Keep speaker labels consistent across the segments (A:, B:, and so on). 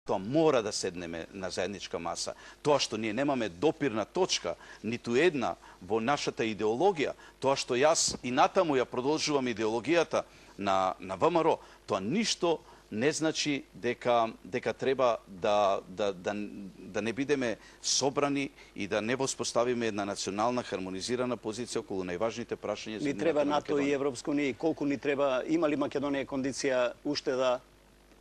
A: Тоа мора да седнеме на заедничка маса. Тоа што ние немаме допирна точка, ниту една во нашата идеологија, тоа што јас и натаму ја продолжувам идеологијата на ВМРО, тоа ништо не значи дека треба да не бидеме собрани и да не воспоставиме една национална хармонизирана позиција околу најважните прашања за
B: Ни треба НАТО и Европска унија, колку ни треба, има ли Македонија кондиција уште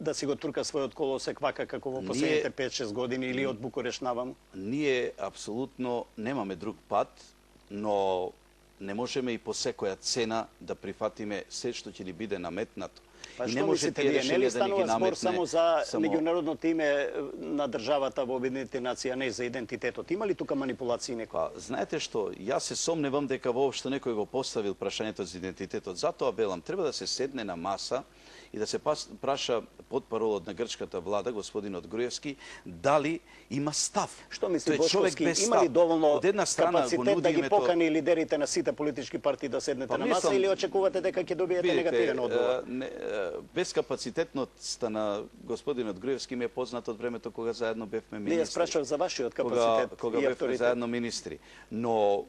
B: да си го турка својот колосек вака како во последните 5-6 години или од Букуреш наваму?
A: Ние апсолутно немаме друг пат, но не можеме и по секоја цена да прифатиме се што ќе ни биде наметнато.
B: Па што мислите вие, нели станува збор само за меѓународното име на државата во Обединетите нации, а не за идентитетот? Има ли тука манипулации некои?
A: Знаете што, јас се сомневам дека воопшто некој го поставил прашањето за идентитетот. Затоа велам, треба да се седне на маса и да се праша потпаролот на грчката влада, господинот Груевски, дали има став.
B: Што мисли Бошковски, има ли доволно капацитет да ги покани лидерите на сите политички партии да седнете на маса или очекувате дека ќе добиете негативен одговор?
A: Безкапацитетноста на господинот Груевски ми е познат од времето кога заедно бевме министри.
B: Не ја спрашав за вашиот капацитет
A: кога бевме заедно министри. Но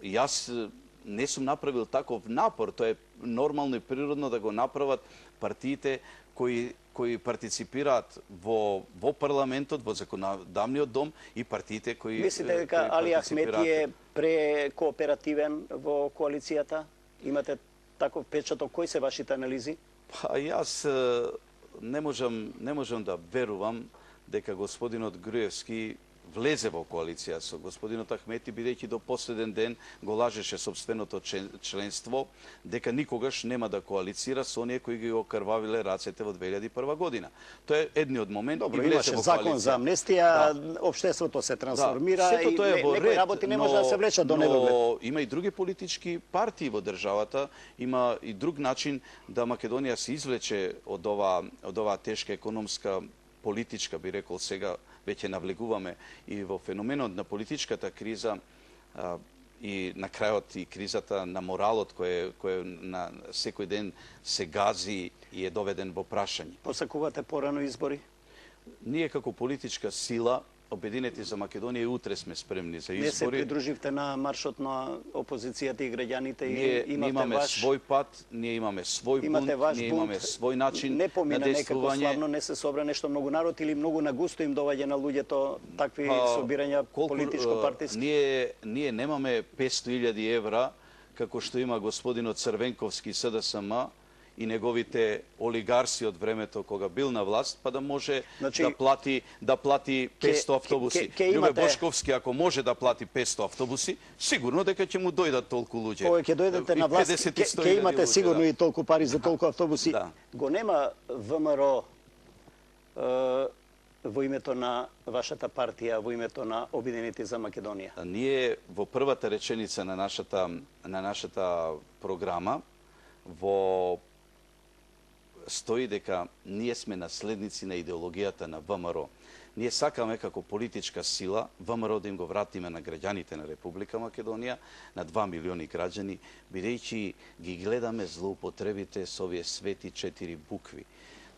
A: јас не сум направил таков напор, тоа е нормално и природно да го направат партиите кои партиципираат во парламентот, во законодавниот дом и партиите кои
B: Мислите дека Али Ахмети е прекооперативен во коалицијата? Имате таков печаток? Кои се вашите анализи?
A: Па јас не можам да верувам дека господинот Груевски влезе во коалиција со господинот Ахмети, бидејќи до последен ден го лажеше собственото членство дека никогаш нема да коалицира со оние кои ги окрвавиле рацете во 2001 година. Тоа е едниот момент.
B: Добро, имаше закон за амнестија, општеството се трансформира и некои работи не може да се влечат до недоглед.
A: Но има и други политички партии во државата, има и друг начин да Македонија се извлече од оваа тешка економска, политичка, би рекол сега, веќе навлегуваме и во феноменот на политичката криза и на крајот и кризата на моралот кој на секој ден се гази и е доведен во прашање.
B: Посакувате порано избори?
A: Ние како политичка сила Обединети за Македонија и утре сме спремни за избори.
B: Не се придруживте на маршот на опозицијата и граѓаните и
A: имаме свој пат, ние имаме свој бунт, ние имаме свој начин
B: не помина
A: на действување.
B: Некако славно, не се собра нешто многу народ или многу нагусто им доаѓа на луѓето такви собирања политичко-партиски?
A: Ние немаме 500.000 евра како што има господинот Црвенковски СДСМ и неговите олигарси од времето кога бил на власт, па да може да плати 500 автобуси. Љубе Бошковски, ако може да плати 500 автобуси, сигурно дека ќе му дојдат толку луѓе.
B: Кога ќе дојдете на власт, ќе имате сигурно и толку пари за толку автобуси. Го нема ВМРО во името на вашата партија, во името на Обединети за Македонија?
A: Ние во првата реченица на нашата програма стои дека ние сме наследници на идеологијата на ВМРО. Ние сакаме како политичка сила ВМРО да им го вратиме на граѓаните на Република Македонија, на 2 милиони граѓани, бидејќи ги гледаме злоупотребите со овие свети 4 букви.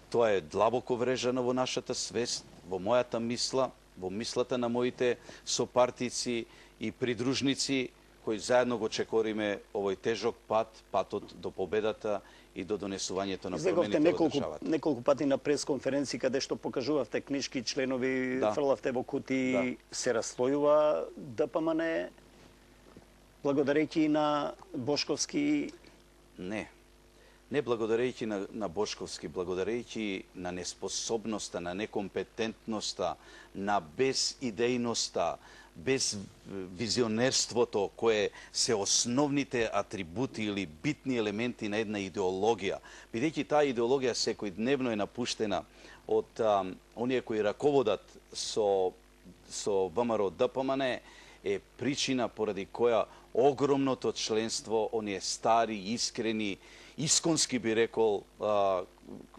A: Тоа е длабоко врежано во нашата свест, во мојата мисла, во мислата на моите сопартици и придружници, кои заедно го чекориме овој тежок патот до победата и до донесувањето на промените во државата.
B: Неколку пати на пресконференци каде што покажувавте книшки, членови, фрлавте во кути, се расслојува ДПМН благодарејќи на Бошковски?
A: Не благодарејќи на Бошковски, благодарејќи на неспособноста, на некомпетентноста, на безидејноста, без визионерството, кое се основните атрибути или битни елементи на една идеологија. Бидејќи таа идеологија секојдневно е напуштена од оние кои раководат со ВМРО ДПМН, е причина поради која огромното членство, оние стари, искрени исконски би рекол,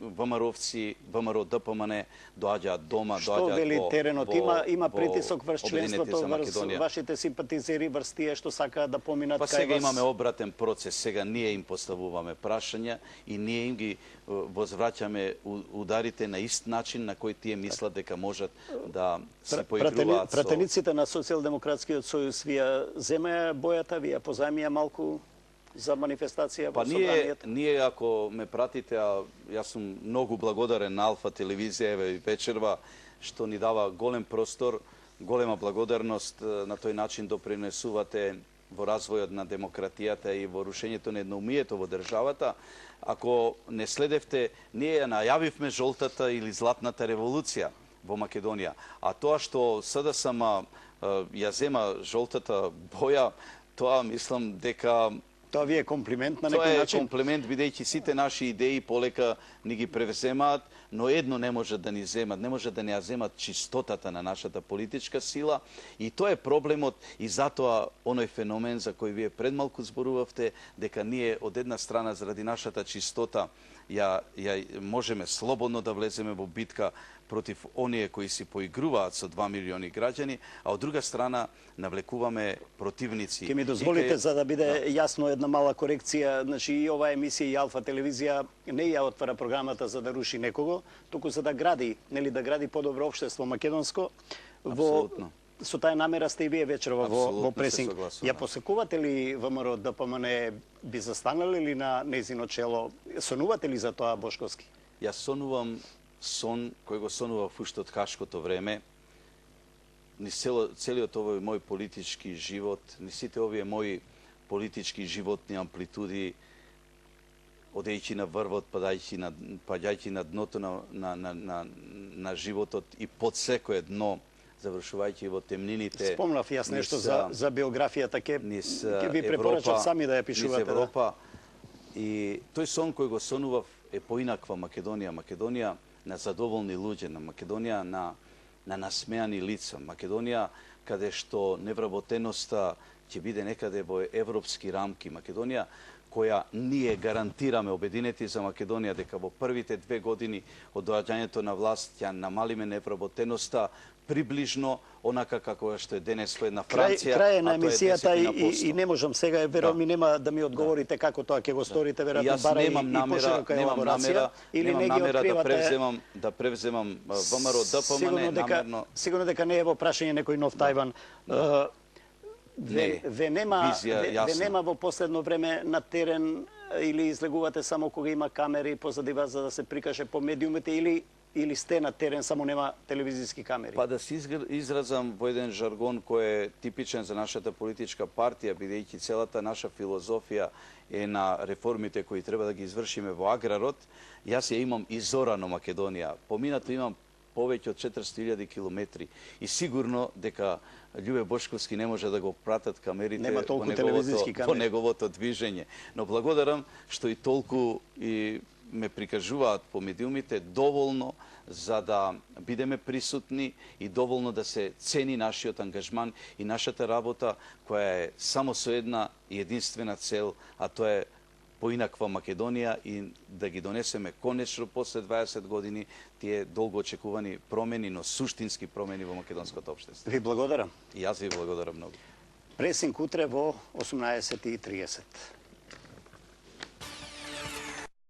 A: ВМРО-вци, ВМРО ДПМН доаѓаат дома,
B: Што вели теренот? Има притисок врз членството, врз вашите симпатизери, врз тие што сакаат да поминат кај вас?
A: Па сега имаме обратен процес. Сега ние им поставуваме прашања и ние им ги возвраќаме ударите на ист начин на кој тие мислат дека можат да се поигруваат со...
B: Пратениците на Социјалдемократскиот сојуз вие земеа бојата, вие позајмија малку за манифестација во собранието?
A: Ние, ако ме пратите, јас сум многу благодарен на Алфа телевизија еве и вечерва, што ни дава голем простор, голема благодарност, на тој начин допринесувате во развојот на демократијата и во рушењето на едноумието во државата. Ако не следевте, ние ја најавивме жолтата или златната револуција во Македонија. А тоа што СДСМ ја зема жолтата боја, тоа мислам дека
B: тоа ви е комплимент на некој начин?
A: Тоа е комплимент, бидејќи сите наши идеи полека ни ги превземаат, но едно не може да ни земат, не може да ни ја земат чистотата на нашата политичка сила, и тоа е проблемот, и затоа оној феномен за кој вие предмалку зборувавте, дека ние од една страна заради нашата чистота ја можеме слободно да влеземе во битка против оние кои си поигруваат со 2 милиони граѓани, а од друга страна навлекуваме противници.
B: Ке ми дозволите, за да биде јасно, една мала корекција, значи и оваа емисија и Алфа телевизија не ја отвара програмата за да руши некого, туку за да гради, нели да гради подобро општество македонско.
A: Апсолутно.
B: Со таа намера сте и вие вечерва во пресинг. Ја посекувате ли ВМРО ДПМН, би застанале ли на нејзино чело? Сонувате ли за тоа, Бошковски?
A: Јас сонувам сон кој го сонував уште од Хашкото време. Ни целиот овој мој политички живот, ни сите овие мои политички животни амплитуди, одејќи на врвот, паѓајќи на дното на животот и под секое дно, завршувајќи во темнините.
B: Спомнав јас нешто за биографијата, ке ви препорачам сами да ја пишувате.
A: Низ Европа. И тој сон кој го сонував е поинаква Македонија. Македонија на задоволни луѓе, на Македонија на насмеани лица, Македонија каде што невработеноста ќе биде некаде во европски рамки, Македонија која ние гарантираме обединети за Македонија дека во првите 2 години од доаѓањето на власт ја намалиме невработеноста приближно онака како што е денес во една Франција.
B: Крај на емисијата и не можам сега, верувам ми нема да ми одговорите како тоа ќе го сторите, веројатно бара и поширока елаборација, или не ги откривате?
A: Да превземам ВМРО ДПМН намерно.
B: Сигурно дека не е во прашање некој нов Тајван. Ве нема во последно време на терен, или излегувате само кога има камери позади вас за да се прикаже по медиумите, или сте на терен, само нема телевизиски камери?
A: Па да се изразам во еден жаргон кој е типичен за нашата политичка партија, бидејќи целата наша филозофија е на реформите кои треба да ги извршиме во аграрот, јас ја имам изорано Македонија. Поминато имам повеќе од 400.000 километри и сигурно дека Љубе Бошковски не може да го пратат камерите во неговото движење. Но благодарам што и толку и ме прикажуваат по медиумите доволно за да бидеме присутни и доволно да се цени нашиот ангажман и нашата работа која е само со една и единствена цел, а тоа е поинаква Македонија и да ги донесеме конечно после 20 години тие долго очекувани промени, но суштински промени во македонското општество.
B: Ви благодарам.
A: И јас ви благодарам многу.
B: Пресинг утре во 18:30.